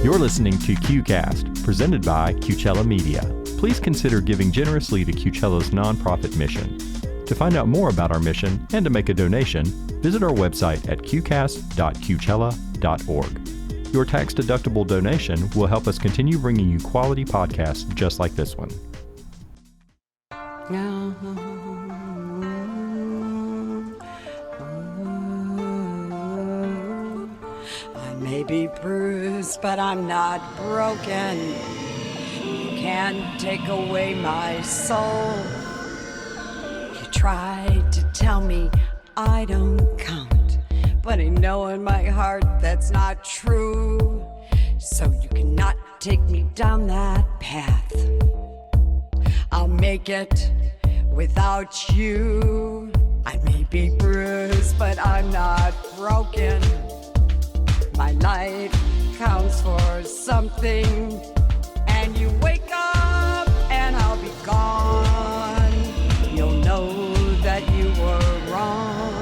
You're listening to QCast, presented by Qcella Media. Please consider giving generously to Qcella's nonprofit mission. To find out more about our mission and to make a donation, visit our website at qcast.qcella.org. Your tax-deductible donation will help us continue bringing you quality podcasts just like this one. I may be bruised, but I'm not broken. You can't take away my soul. You tried to tell me I don't count, but I know in my heart that's not true. So you cannot take me down that path. I'll make it without you. I may be bruised, but I'm not broken. My life counts for something, and you wake up and I'll be gone. You'll know that you were wrong.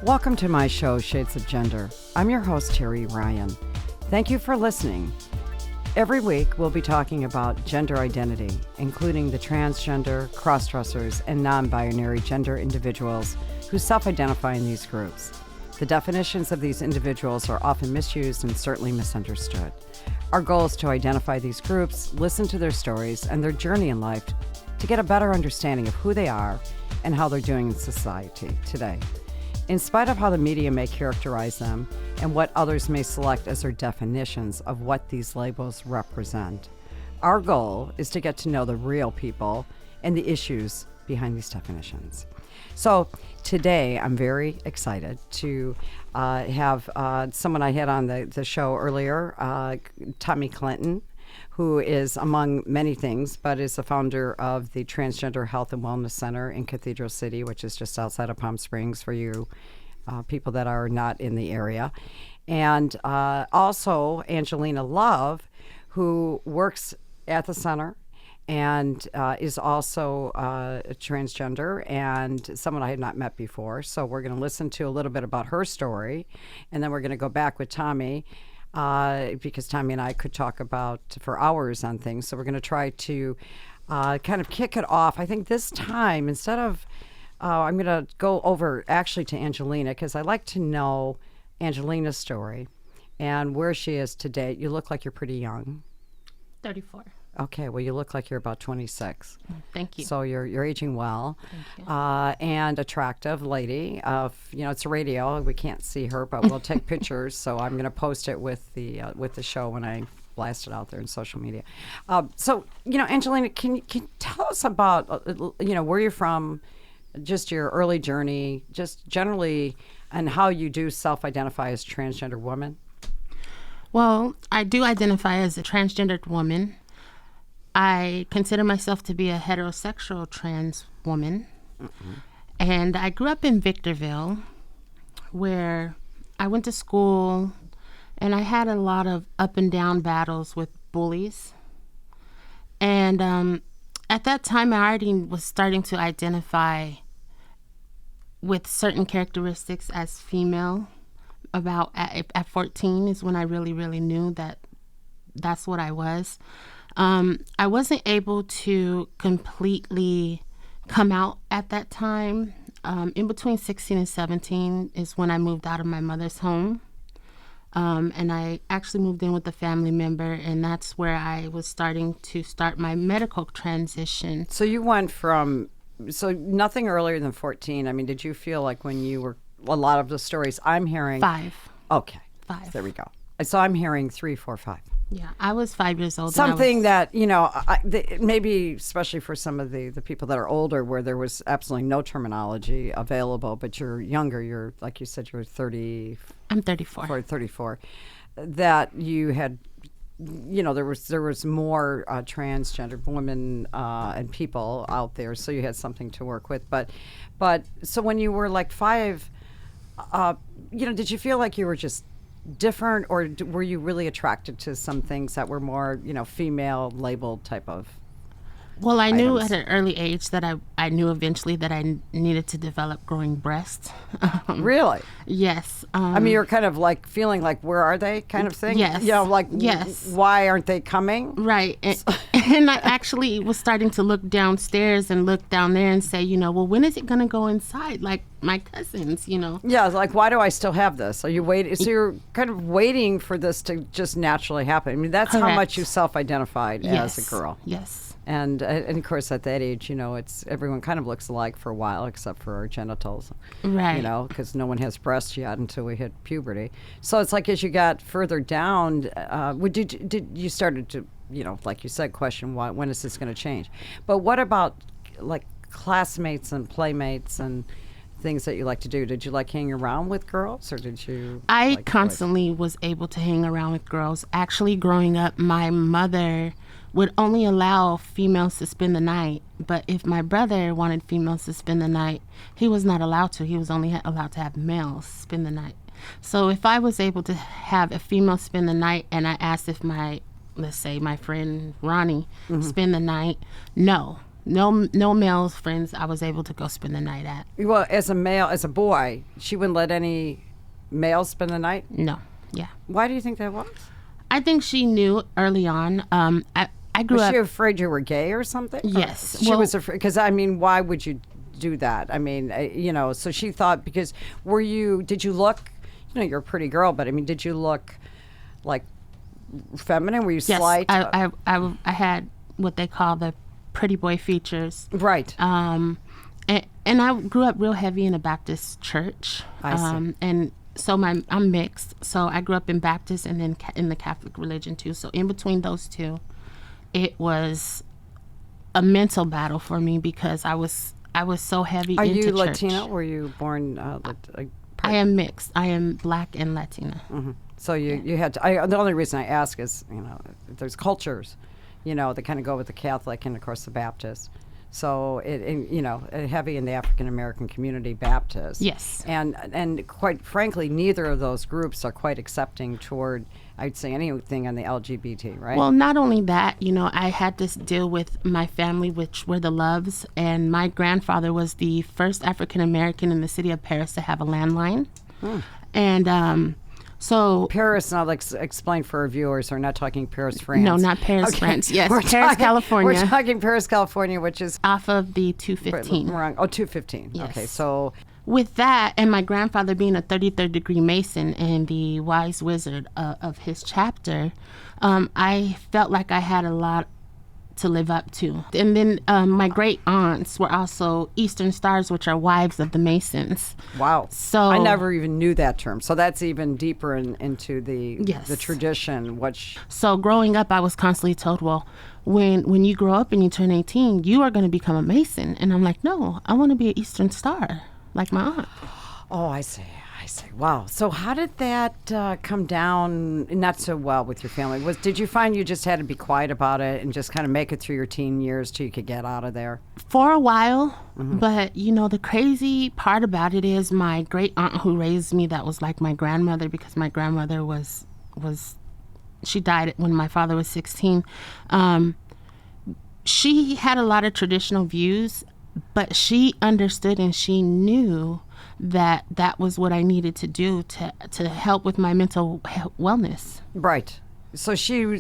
Welcome to my show, Shades of Gender. I'm your host, Terry Ryan. Thank you for listening. Every week, we'll be talking about gender identity, including the transgender, crossdressers, and non-binary gender individuals who self-identify in these groups. The definitions of these individuals are often misused and certainly misunderstood. Our goal is to identify these groups, listen to their stories and their journey in life to get a better understanding of who they are and how they're doing in society today. In spite of how the media may characterize them and what others may select as their definitions of what these labels represent, our goal is to get to know the real people and the issues behind these definitions. So today I'm very excited to have someone I had on the show earlier, Thomi Clinton, who is, among many things, but is the founder of the Transgender Health and Wellness Center in Cathedral City, which is just outside of Palm Springs for you people that are not in the area. And also Angelina Love, who works at the center and is also a transgender and someone I had not met before. So we're going to listen to a little bit about her story, and then we're going to go back with Thomi, because Thomi and I could talk about for hours on things. So we're going to try to kind of kick it off. I think this time, instead of, I'm going to go over actually to Angelina, because I like to know Angelina's story and where she is today. You look like you're pretty young. 34. Okay, well, you look like you're about 26. Thank you. So you're aging well. Thank you. And attractive lady. It's a radio. We can't see her, but we'll take pictures. So I'm going to post it with the show when I blast it out there in social media. So Angelina, can you tell us about where you're from, just your early journey, just generally, and how you do self-identify as a transgender woman? Well, I do identify as a transgendered woman. I consider myself to be a heterosexual trans woman. Mm-hmm. And I grew up in Victorville, where I went to school, and I had a lot of up and down battles with bullies. And at that time, I already was starting to identify with certain characteristics as female. About at 14 is when I really, really knew that that's what I was. I wasn't able to completely come out at that time. In between 16 and 17 is when I moved out of my mother's home. And I actually moved in with a family member, and that's where I was starting to start my medical transition. So you went from, nothing earlier than 14. I mean, did you feel like when you were, a lot of the stories I'm hearing. 5. Okay. 5. There we go. So I'm hearing 3, 4, 5. Yeah, I was 5 years old. Something that, maybe especially for some of the people that are older, where there was absolutely no terminology available, but you're younger, you're, like you said, you're 30. I'm 34. 34. That you had, there was more transgender women and people out there, so you had something to work with. But so when you were like 5, did you feel like you were just different, or were you really attracted to some things that were more, female labeled type of? Well, I knew items? at an early age that I knew eventually that I needed to develop growing breasts. Really? Yes. I mean, you're kind of like feeling like, where are they kind of thing? Yes. You know, like, Yes. why aren't they coming? Right. And I actually was starting to look downstairs and look down there and say, you know, well, when is it going to go inside? Like my cousins, you know. Yeah, like, why do I still have this? Are you waiting? So you're kind of waiting for this to just naturally happen. I mean, that's how Correct. much you self-identified Yes. as a girl. Yes. And of course, at that age, you know, it's everyone kind of looks alike for a while, except for our genitals. Right. You know, because no one has breasts yet until we hit puberty. So it's like as you got further down, did you started to, you know, like you said, question when is this going to change? But what about like classmates and playmates and things that you like to do? Did you like hanging around with girls, or did you? I like boys? constantly was able to hang around with girls. Actually, growing up, my mother would only allow females to spend the night. But if my brother wanted females to spend the night, he was not allowed to. He was only allowed to have males spend the night. So if I was able to have a female spend the night and I asked if let's say my friend Ronnie spend the night, no male friends I was able to go spend the night at. Well, as a boy, she wouldn't let any males spend the night. No. Yeah. Why do you think that was? I think she knew early on. I grew Was up. she afraid you were gay or something? Yes. She Well- was afraid, because I mean, why would you do that? I mean, you know, so she thought, because did you look, you know, you're a pretty girl, but I mean, did you look like feminine? Were you Yes, slight? I had what they call the pretty boy features. Right. And I grew up real heavy in a Baptist church. I see. And so I'm mixed. So I grew up in Baptist and then in the Catholic religion too. So in between those two, it was a mental battle for me because I was so heavy Are into you church. Latina? Were you born? I am mixed. I am Black and Latina. So you had to. The only reason I ask is, you know, there's cultures, you know, that kind of go with the Catholic and of course the Baptist. So you know, heavy in the African American community, Baptist. Yes. And quite frankly, neither of those groups are quite accepting toward, I'd say, anything on the LGBT, right? Well, not only that, you know, I had to deal with my family, which were the Loves, and my grandfather was the first African American in the city of Paris to have a landline. And so Paris, now let's explain for our viewers, we're not talking Paris, France. No, not Paris, France. Yes, We're Paris, talking- California. We're talking Paris, California, which is off of the 215. wrong. Oh, 215. Yes. Okay, so With that, and my grandfather being a 33rd degree Mason and the wise wizard of his chapter, I felt like I had a lot to live up to. And then my great aunts were also Eastern Stars, which are wives of the Masons. wow. So I never even knew that term. So that's even deeper into the Yes. tradition. Which So growing up, I was constantly told, well, when you grow up and you turn 18, you are going to become a Mason. And I'm like, no, I want to be an Eastern Star, like my aunt. Oh, I see. Wow. So how did that come down not so well with your family? Did you find you just had to be quiet about it and just kind of make it through your teen years till you could get out of there? For a while, but you know, the crazy part about it is my great aunt who raised me, that was like my grandmother, because my grandmother she died when my father was 16. She had a lot of traditional views, but she understood and she knew that was what I needed to do to help with my mental wellness. Right. So she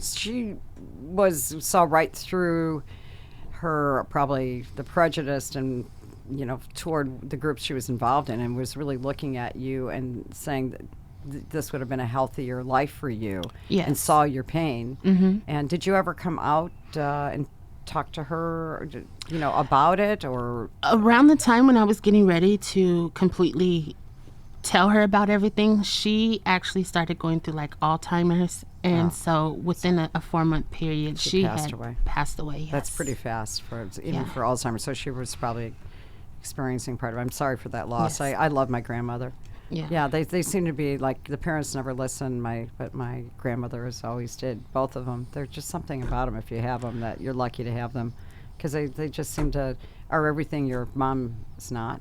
saw right through her, probably the prejudice and, you know, toward the groups she was involved in, and was really looking at you and saying that this would have been a healthier life for you. Yes. And saw your pain. And did you ever come out and talk to her, you know, about it? Or around the time when I was getting ready to completely tell her about everything, she actually started going through like Alzheimer's, and so within a 4-month period, she passed had away. passed away. Yes. That's pretty fast even Yeah. for Alzheimer's. So she was probably experiencing part of it. I'm sorry for that loss. Yes. I love my grandmother. Yeah. Yeah, they seem to be like, the parents never listen, but my grandmothers always did, both of them. There's just something about them, if you have them, that you're lucky to have them, because they just seem to are everything your mom is not.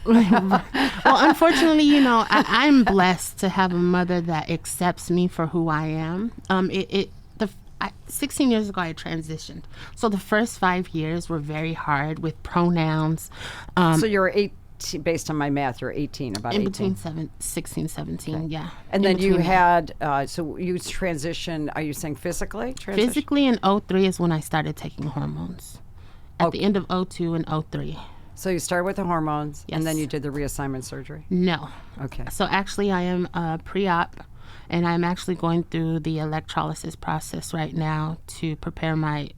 Well, unfortunately, you know, I'm blessed to have a mother that accepts me for who I am. 16 years ago, I transitioned. So the first 5 years were very hard with pronouns. So you're 18, based on my math, you're 18, about in 18. between 16, 17, okay. Yeah. And then you had, so you transitioned, are you saying physically? Physically in 03 is when I started taking hormones. At the end of 02 and 03. So you started with the hormones, yes. And then you did the reassignment surgery? No. Okay. So actually I am pre-op, and I'm actually going through the electrolysis process right now to prepare my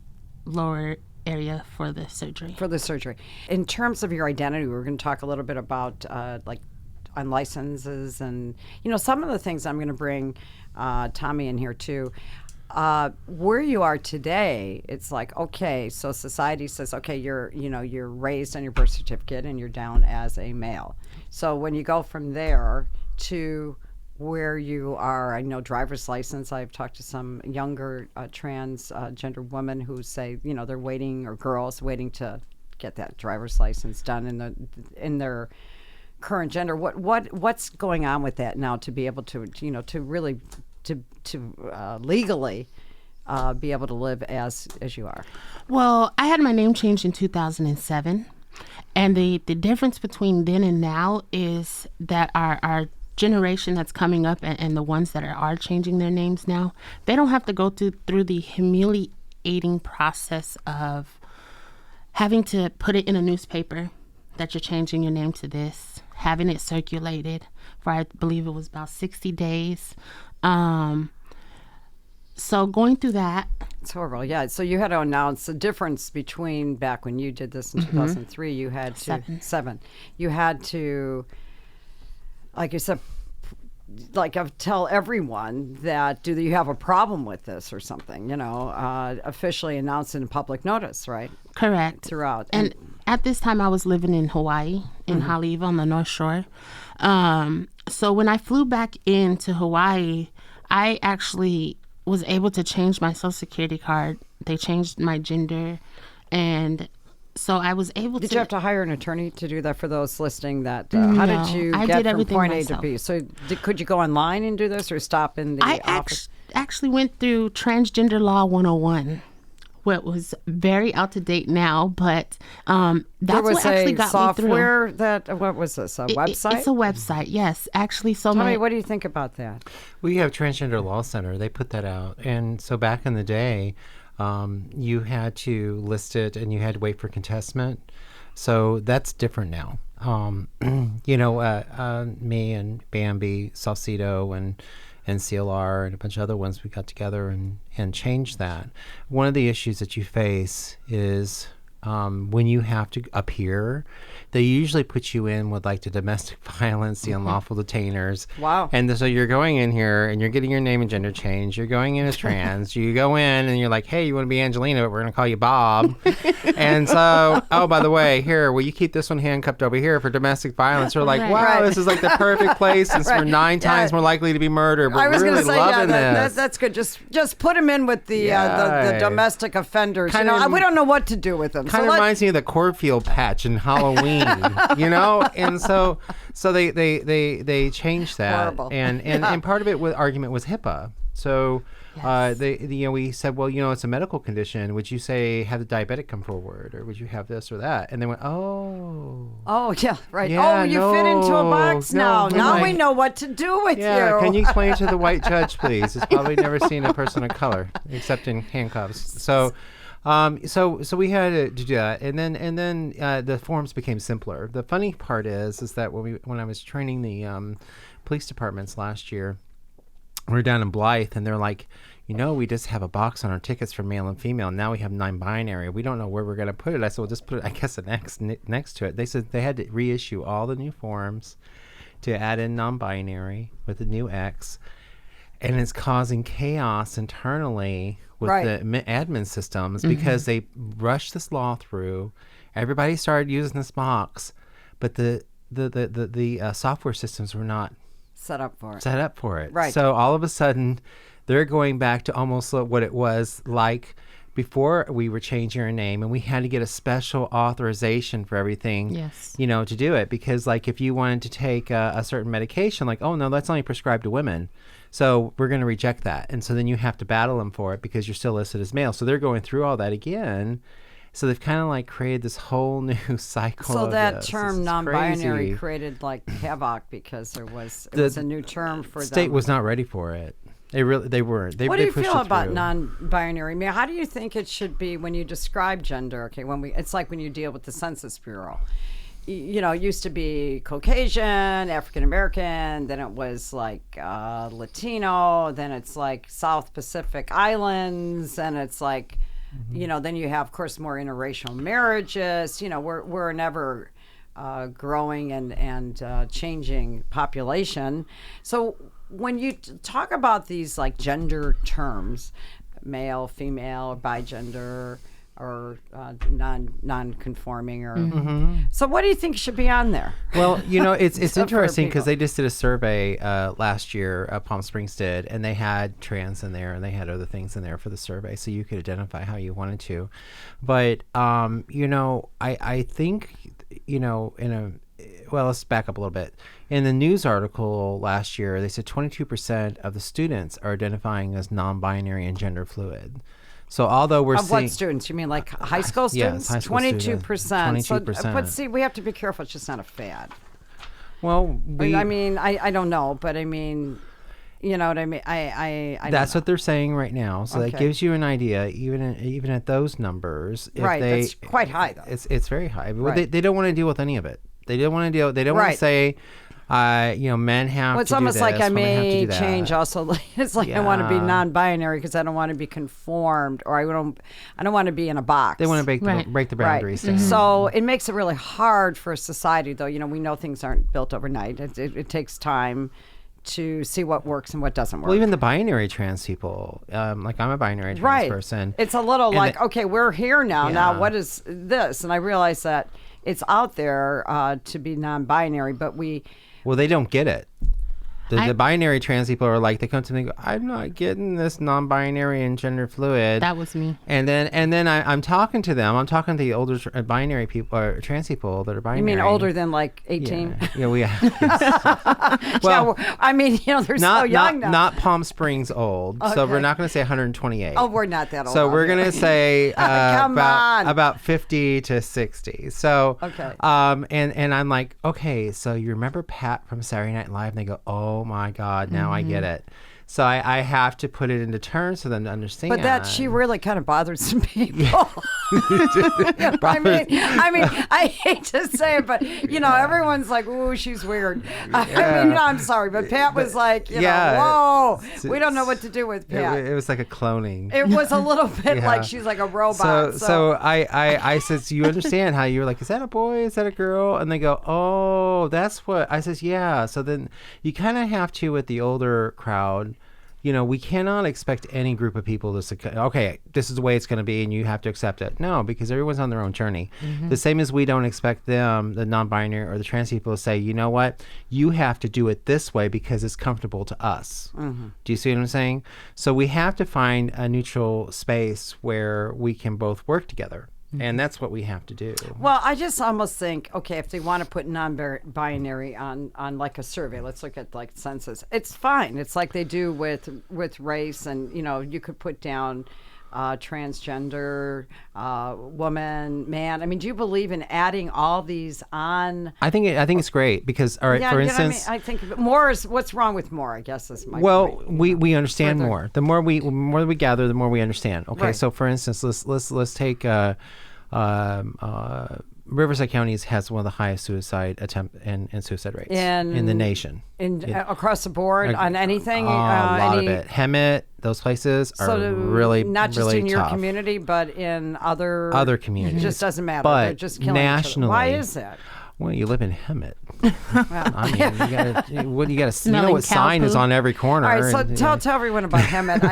lower area for the surgery. In terms of your identity, we're going to talk a little bit about like on licenses and, some of the things I'm going to bring Thomi in here too. Where you are today, it's like, okay, so society says, okay, you're raised on your birth certificate and you're down as a male. So when you go from there to where you are, I know driver's license, I've talked to some younger transgender women who say, they're waiting, or girls waiting to get that driver's license done in their current gender. What's going on with that now to be able to, to really to legally be able to live as you are? Well, I had my name changed in 2007, and the difference between then and now is that our generation that's coming up and the ones that are changing their names now, they don't have to go through the humiliating process of having to put it in a newspaper that you're changing your name to this, having it circulated for, I believe it was about 60 days. So going through that. It's horrible, yeah. So you had to announce the difference between back when you did this in 2003, you had to, seven. You had to, like you said, tell everyone that, do you have a problem with this or something, officially announce in public notice, right? Correct. Throughout. And at this time I was living in Hawaii, in Haleiwa on the North Shore. So when I flew back into Hawaii, I actually was able to change my Social Security card. They changed my gender, and so I was able to... Did you have to hire an attorney to do that for those listening that... how did you get from point A to B? So could you go online and do this, or stop in the office? I actually went through Transgender Law 101. What was very out to date now, but that's what actually got me through. There was a software what was this, a website? It's a website, yes. Actually, so Tell me, what do you think about that? We have Transgender Law Center. They put that out. And so back in the day, you had to list it and you had to wait for contestment. So that's different now. Me and Bambi, Salcedo, and CLR and a bunch of other ones, we got together and changed that. One of the issues that you face is when you have to appear, they usually put you in with like the domestic violence, the unlawful detainers. Wow. And so you're going in here and you're getting your name and gender changed. You're going in as trans. You go in and you're like, hey, you want to be Angelina, but we're going to call you Bob. And so, oh, by the way, here, will you keep this one handcuffed over here for domestic violence? We're like, wow, this is like the perfect place since we're 9 times more likely to be murdered. I was really going to say, loving this. That's good. Just put them in with the domestic offenders. We don't know what to do with them. Kind of reminds me of the cornfield patch in Halloween, and so they changed that. Horrible. And part of it was argument was HIPAA. So Yes. we said, well, it's a medical condition. Would you say have the diabetic come forward, or would you have this or that? And they went, oh yeah, right. Yeah, you fit into a box now. Now we know what to do with you. Can you explain it to the white judge, please? He's probably never seen a person of color except in handcuffs. So we had to do that, and then the forms became simpler. The funny part is that when I was training the police departments last year, we were down in Blythe, and they're like, we just have a box on our tickets for male and female. Now we have non-binary. We don't know where we're going to put it. I said, well, just put it, I guess, next to it. They said they had to reissue all the new forms to add in non-binary with the new X, and it's causing chaos internally with the admin systems because they rushed this law through. Everybody started using this box, but the software systems were not set up for it. Right. So all of a sudden, they're going back to almost what it was like before we were changing our name, and we had to get a special authorization for everything, yes, to do it. Because like if you wanted to take a certain medication, like, oh no, that's only prescribed to women. So we're going to reject that. And so then you have to battle them for it because you're still listed as male. So they're going through all that again. So they've kind of like created this whole new cycle. So of that this. term non-binary created like havoc because it was a new term for them. State was not ready for it. They weren't. What do you feel about non-binary? I mean, how do you think it should be when you describe gender? Okay, it's like when you deal with the Census Bureau. You know, it used to be Caucasian, African American, then it was like Latino, then it's like South Pacific Islands, and it's like, you know, then you have, of course, more interracial marriages. You know, we're an ever growing and changing population. So when you talk about these like gender terms, male, female, bigender, or non-conforming, or so what do you think should be on there? Well, you know, it's interesting because they just did a survey last year, Palm Springs did, and they had trans in there and they had other things in there for the survey, so you could identify how you wanted to. But you know, I think, you know, well, let's back up a little bit. In the news article last year, they said 22% of the students are identifying as non-binary and gender fluid. So although we're seeing... Of what students? You mean like high school students? Yes, high school 22%. 22%. So, but see, we have to be careful. It's just not a fad. Well, I mean, I don't know, but I mean, you know what I mean? I that's what they're saying right now. So Okay. that gives you an idea, even at those numbers. If Right, they, that's quite high, though. It's very high. But Right. they don't want to deal with any of it. They don't want to deal. They don't want Right. to say, you know, men have. Well, it's to almost do like this, I women have to may do that. change also. It's like I want to be Yeah. non-binary because I don't want to be conformed, or I don't want to be in a box. They want to break Right. the boundaries down. So it makes it really hard for society, though. You know, we know things aren't built overnight. It takes time to see what works and what doesn't work. Well, even the binary trans people, like I'm a binary trans person. It's a little And like, okay, we're here now. Now, Yeah. what is this? And I realize that it's out there to be non-binary, but Well, they don't get it. The binary trans people are like, they come to me and go, I'm not getting this non-binary and gender fluid. That was me. And then I'm talking to them. I'm talking to the older binary people or trans people that are binary. you mean older than like 18? Yeah, we have. Well, I mean, you know, they're so young now. Not Palm Springs old. So we're not going to say 128. Oh, we're not that old. So we're going to say Come on. about 50 to 60. So Okay. and I'm like, okay, so you remember Pat from Saturday Night Live? And they go, oh my God, now I get it. So I have to put it into terms for them to understand. But that she really kind of bothered some people. I mean, I hate to say it, but you know, everyone's like, "Ooh, she's weird." I mean, you know, I'm sorry, but Pat was like, you know, whoa, we don't know what to do with Pat. It was like a cloning. It was a little bit Yeah. like she's like a robot. So I said, so you understand how you're like, is that a boy? Is that a girl? And they go, oh, that's what I says. Yeah. So then you kind of have to, with the older crowd, you know, we cannot expect any group of people to say, okay, this is the way it's going to be and you have to accept it. No, because everyone's on their own journey. The same as we don't expect them, the non-binary or the trans people, to say, you know what, you have to do it this way because it's comfortable to us. Do you see what I'm saying? So we have to find a neutral space where we can both work together. And that's what we have to do. Well, I just almost think, okay, if they want to put non-binary on like a survey, let's look at like census. It's fine. It's like they do with race, and you know, you could put down transgender, woman, man. I mean, do you believe in adding all these on? I think it's great because, all right, for instance, I think more is what's wrong with more. I guess is my well, point. we understand more. The more we gather, the more we understand. Okay, Right. so for instance, let's take Riverside County has one of the highest suicide attempt and suicide rates in the nation. Across the board on anything. A lot of it. Hemet, those places are really not just really in your tough. community, but in other communities. It just doesn't matter. But they're just killing nationally, each other. Why is that? Well, you live in Hemet. I mean, you got to know what cow sign is poop. on every corner. All right, so and, tell everyone about Hemet.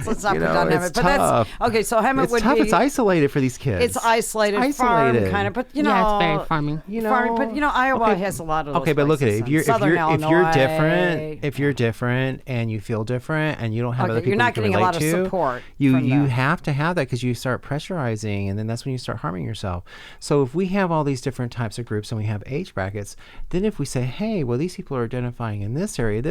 Let's not put down it's Hemet. But tough. that's okay. So Hemet It's would tough. be. It's isolated for these kids. It's isolated, farm kind of, but you know, Yeah, it's very farming. farming. But you know, Iowa has a lot of those Okay, but look at it. places, If you're and Southern Illinois. if you're different and you feel different and you don't have Okay, other people you're not you can getting a relate lot of to, support you from them. have to have that because you start pressurizing and then that's when you start harming yourself. So if we have all these different types of groups and we have of age brackets, then if we say, hey, well, these people are identifying in this area,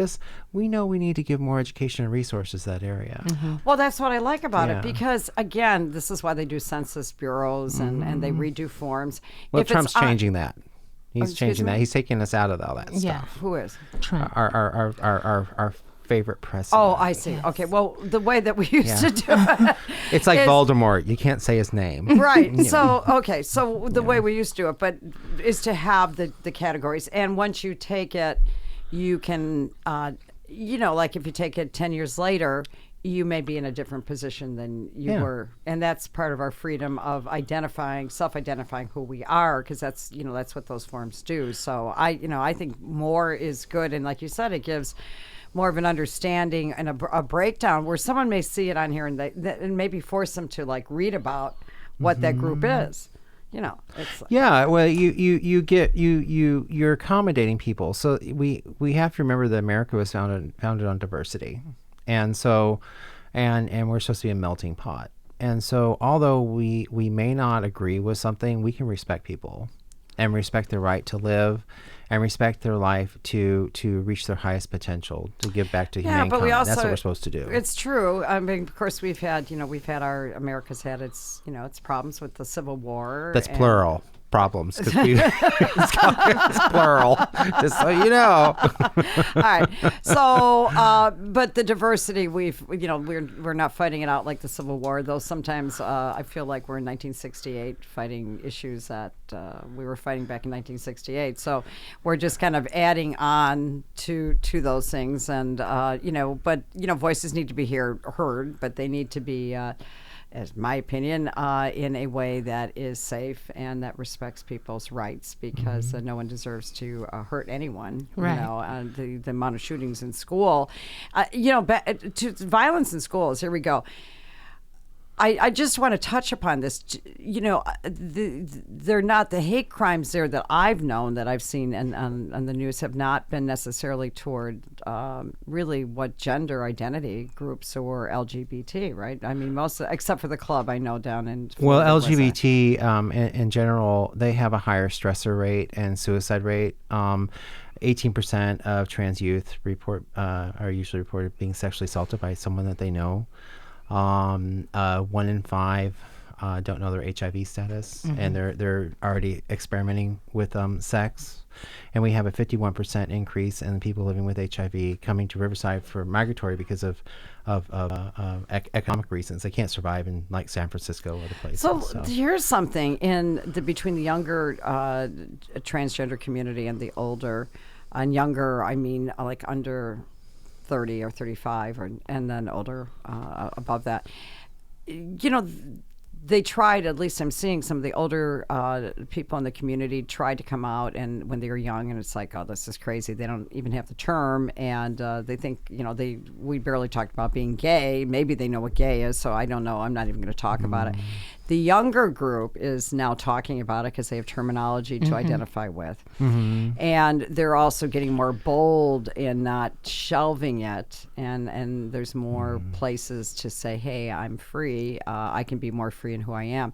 we know we need to give more education and resources to that area. Well, that's what I like about it, Yeah. because, again, this is why they do census bureaus and they redo forms. Well, If it's Trump's on- changing that. He's excuse changing me? that. He's taking us out of all that Yeah. stuff. Who is? Trump. Our favorite president. Oh, I see. Okay, well, the way that we used to do it. It's like is- Voldemort. You can't say his name. Right. So, okay. So the way we used to do it, but is to have the categories. And once you take it, you can, like if you take it 10 years later, you may be in a different position than you Yeah. were. And that's part of our freedom of self-identifying who we are, because that's what those forms do. So I think more is good. And like you said, it gives more of an understanding and a breakdown where someone may see it on here and and maybe force them to like read about what that group is. It's Yeah, well, you're accommodating people. So we have to remember that America was founded on diversity, and so and we're supposed to be a melting pot. And so, although we may not agree with something, we can respect people and respect their right to live and respect their life to reach their highest potential, to give back to humankind. but we also, that's what we're supposed to do. It's true. I mean, of course, America's had its problems with the Civil War. That's and- plural problems, because it's plural, just so you know. All right. So, but the diversity, we're not fighting it out like the Civil War, though sometimes I feel like we're in 1968 fighting issues that we were fighting back in 1968. So we're just kind of adding on to those things. And, voices need to be heard, but they need to be, as my opinion, in a way that is safe and that respects people's rights, because no one deserves to hurt anyone. Right. The amount of shootings in school, to violence in schools. Here we go. I just want to touch upon this. They're not the hate crimes there that I've known, that I've seen on the news, have not been necessarily toward really what gender identity groups or LGBT, right? I mean, except for the club I know down in Well, Florida, was that- LGBT in general, they have a higher stressor rate and suicide rate. 18% of trans youth are usually reported being sexually assaulted by someone that they know. 1 in 5 don't know their HIV status, and they're already experimenting with sex. And we have a 51% increase in people living with HIV coming to Riverside for migratory because of economic reasons. They can't survive in like San Francisco or other places. So here's something between the younger transgender community and the older, and younger, I mean like under 30 or 35, and then older, above that. They tried, at least I'm seeing some of the older people in the community tried to come out, and when they were young, and it's like, oh, this is crazy. They don't even have the term, and they think, we barely talked about being gay. Maybe they know what gay is, so I don't know. I'm not even going to talk about it. The younger group is now talking about it because they have terminology to identify with. And they're also getting more bold in not shelving it. And there's more places to say, hey, I'm free. I can be more free in who I am.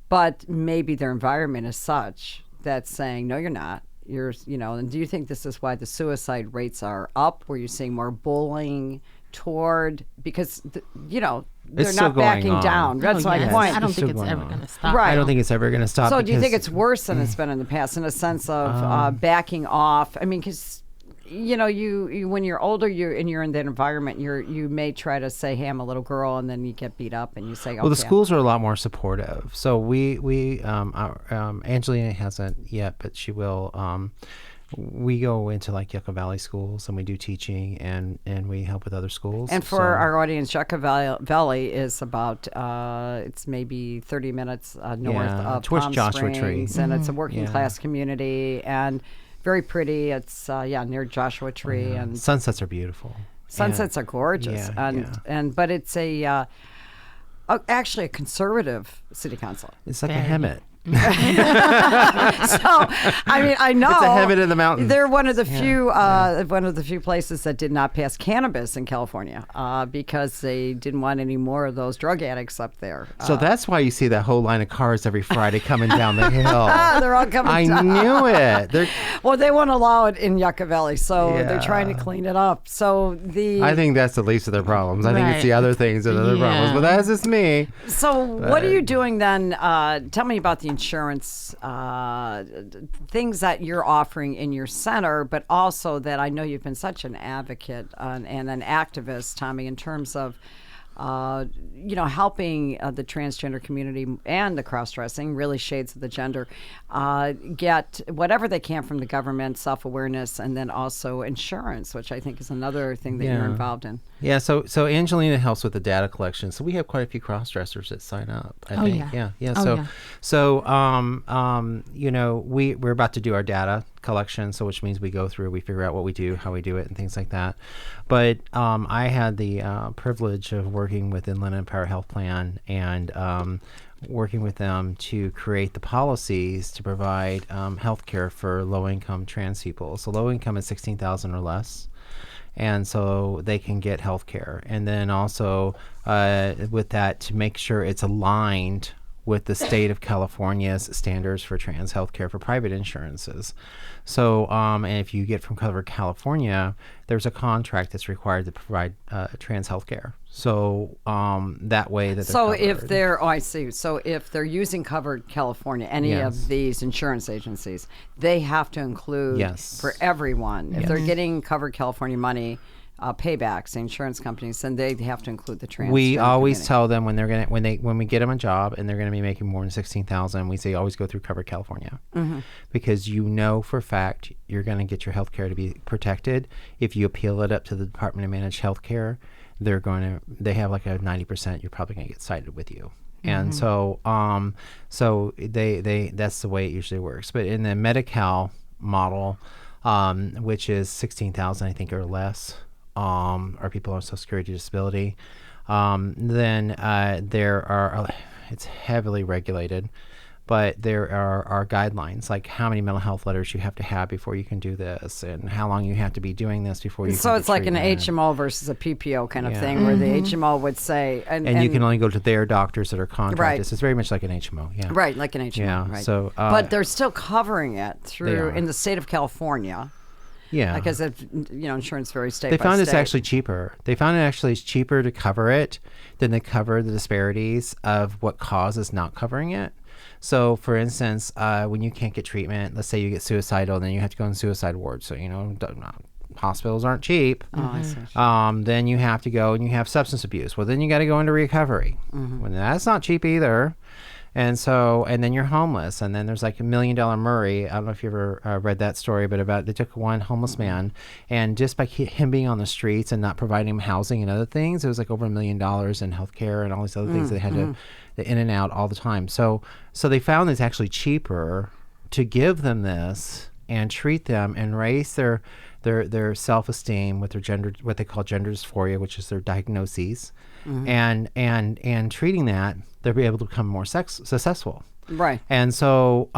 But maybe their environment is such that's saying, no, you're not. And do you think this is why the suicide rates are up, where you're seeing more bullying toward, because, they're It's still not backing going on. down. That's my yes. point. I don't It's think still it's going ever on. going to stop. Right. I don't think it's ever going to stop. So do you think because- it's worse than it's been in the past, in a sense of backing off? I mean, because you when you're older, and you're in that environment, you may try to say, "Hey, I'm a little girl," and then you get beat up, and you say, "Okay." Well, the schools are a lot more supportive. So Angelina hasn't yet, but she will. We go into like Yucca Valley schools, and we do teaching, and we help with other schools. And for our audience, Yucca Valley is about it's maybe 30 minutes north of towards Palm Joshua Tree. Springs, and it's a working Yeah. class community and very pretty. It's near Joshua Tree, and Sunsets are beautiful. sunsets are gorgeous. But it's actually a conservative city council. It's like a Very. Hemet. I mean, I know It's a heaven in the mountains. They're one of the few places that did not pass cannabis in California because they didn't want any more of those drug addicts up there. So that's why you see that whole line of cars every Friday coming down the hill. They're all coming I down. knew it. Well, they won't allow it in Yucca Valley, so they're Yeah. trying to clean it up. So I think that's the least of their problems. I think it's Right. the other things that are their problems. Yeah. But that's just me. So what are you doing then? Tell me about the insurance things that you're offering in your center, but also that I know you've been such an advocate and an activist, Thomi, in terms of helping the transgender community and the cross-dressing, really shades of the gender, get whatever they can from the government, self-awareness, and then also insurance, which I think is another thing that you're involved in. Yeah, so Angelina helps with the data collection. So we have quite a few cross-dressers that sign up, I think. Yeah. We're about to do our data collection, so which means we go through, we figure out what we do, how we do it, and things like that. But I had the privilege of working with Inland Empire Health Plan and working with them to create the policies to provide health care for low-income trans people. So low income is $16,000 or less. And so they can get health care. And then also with that, to make sure it's aligned with the state of California's standards for trans health care for private insurances. So, and if you get from Cover California, there's a contract that's required to provide trans health care. So that way that they're if covered. they're, I see. So if they're using Covered California, any Yes. of these insurance agencies, they have to include Yes. for everyone. If Yes. they're getting Covered California money, paybacks, insurance companies, then they have to include the trans. We always community. tell them when we get them a job and they're going to be making more than $16,000, we say always go through Cover California, because for a fact you're going to get your health care to be protected. If you appeal it up to the Department of Managed Health Care, they have like a 90% you're probably going to get cited with you. And so they that's the way it usually works. But in the Medi-Cal model, which is 16,000 I think or less, or people on Social Security disability, then it's heavily regulated, but there are guidelines like how many mental health letters you have to have before you can do this, and how long you have to be doing this before you. So can it's get like an treatment. HMO versus a PPO kind of Yeah. thing, where the HMO would say, And you can only go to their doctors that are contracted. Right. It's very much like an HMO. Yeah. right, like an HMO, Yeah, right? so, but they're still covering it through are. in the state of California. Yeah. Because insurance varies state They by found state. it's actually cheaper. They found it actually is cheaper to cover it than to cover the disparities of what causes not covering it. So, for instance, when you can't get treatment, let's say you get suicidal, then you have to go in suicide ward. So, hospitals aren't cheap. Oh, I see. Then you have to go and you have substance abuse. Well, then you got to go into recovery. Well, that's not cheap either. And then you're homeless. And then there's like $1 Million Murray. I don't know if you ever read that story, but they took one homeless man, and just by him being on the streets and not providing him housing and other things, it was like over $1 million in health care and all these other things they had to in and out all the time. So they found it's actually cheaper to give them this and treat them and raise their self-esteem with their gender, what they call gender dysphoria, which is their diagnoses, and treating that, they'll be able to become more successful. Right. And so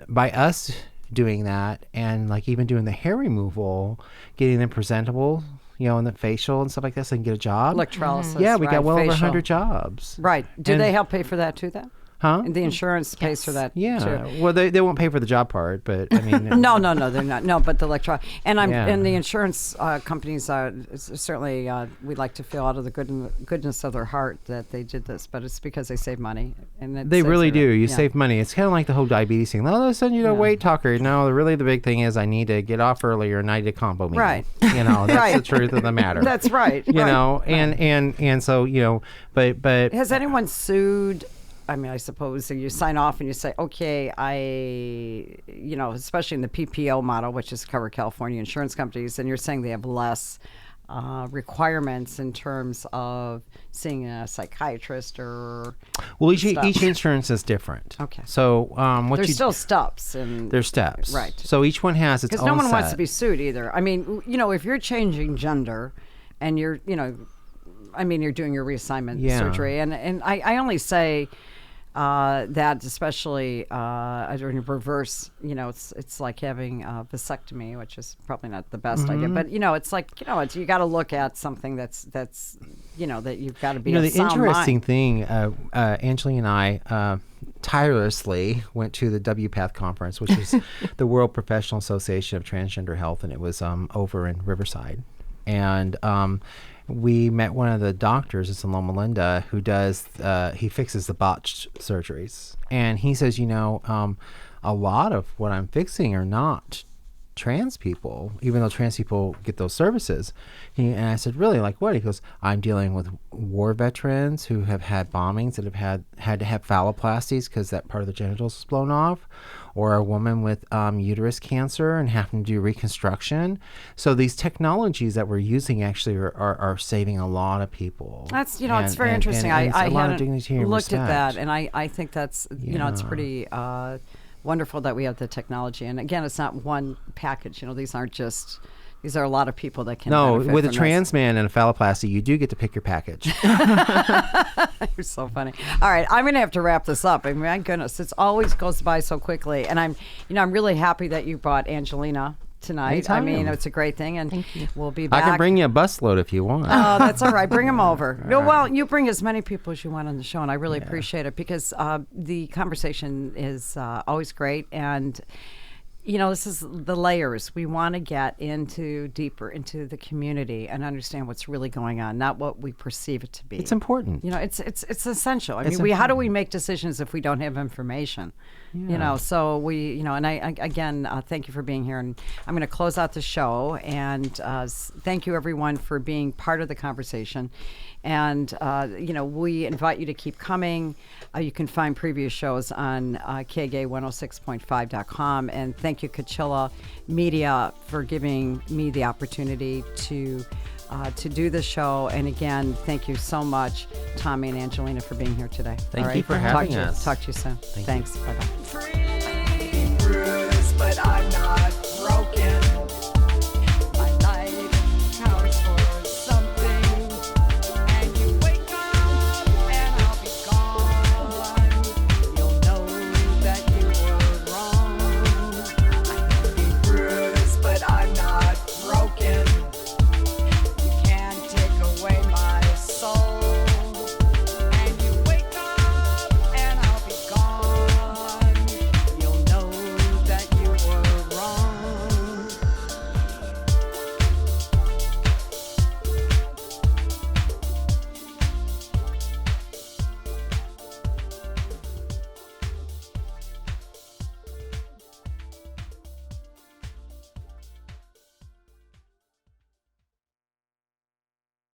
by us doing that, and like even doing the hair removal, getting them presentable, and the facial and stuff like that, so they can get a job. Electrolysis. Yeah, we got right, well over facial. 100 jobs. Right. Do And- they help pay for that too, then? Huh? The insurance pays for that Yeah. too. Well, they won't pay for the job part, but I mean. No, they're not. No, but the electronic, and Yeah. and the insurance companies certainly we'd like to feel out of the goodness of their heart that they did this, but it's because they save money, and it They saves really their- do. You yeah. save money. It's kind of like the whole diabetes thing. All of a sudden, weight talker. No, really the big thing is I need to get off earlier and I need a combo meal. Right. That's Right. the truth of the matter. That's right. right. And so, but Has anyone sued? I mean, I suppose you sign off and you say, okay, especially in the PPO model, which is Cover California insurance companies, and you're saying they have less requirements in terms of seeing a psychiatrist or well, stuff. each insurance is different. Okay. So there's still steps and there's steps. Right. So each one has its own because no one wants set. to be sued either. I mean, if you're changing gender and you're doing your reassignment Yeah. surgery, and I only say that especially in reverse, it's like having a vasectomy, which is probably not the best idea, but it's like, you got to look at something that's that you've got to be the sound interesting mind. thing, Angelina and I tirelessly went to the WPATH conference, which is the World Professional Association of Transgender Health, and it was over in Riverside. And we met one of the doctors, it's in Loma Linda, who does, he fixes the botched surgeries. And he says, a lot of what I'm fixing are not trans people, even though trans people get those services. And I said, really, like what? He goes, I'm dealing with war veterans who have had bombings that have had to have phalloplasties because that part of the genitals was blown off, or a woman with uterus cancer and having to do reconstruction. So these technologies that we're using actually are saving a lot of people. That's, it's very interesting. I hadn't looked at that, and I think that's, it's pretty wonderful that we have the technology. And again, it's not one package. These are a lot of people that can benefit with a from trans man and a phalloplasty, you do get to pick your package. You're so funny. All right, I'm going to have to wrap this up. I mean, my goodness, it always goes by so quickly. And I'm really happy that you brought Angelina tonight. Anytime. I mean, it's a great thing, and Thank you. We'll be back. I can bring you a busload if you want. Oh, that's all right. Bring them over. No, well, you bring as many people as you want on the show, and I really appreciate it because the conversation is always great. And this is the layers. We want to get deeper into the community and understand what's really going on, not what we perceive it to be. It's important. It's essential. I mean, how do we make decisions if we don't have information? So we, and I again, thank you for being here. And I'm going to close out the show. And thank you, everyone, for being part of the conversation. And, we invite you to keep coming. You can find previous shows on KGA106.5.com. And thank you, Coachella Media, for giving me the opportunity to do the show. And again, thank you so much, Thomi and Angelina, for being here today. Thank you for having us. Talk to you soon. Thanks. Bye-bye.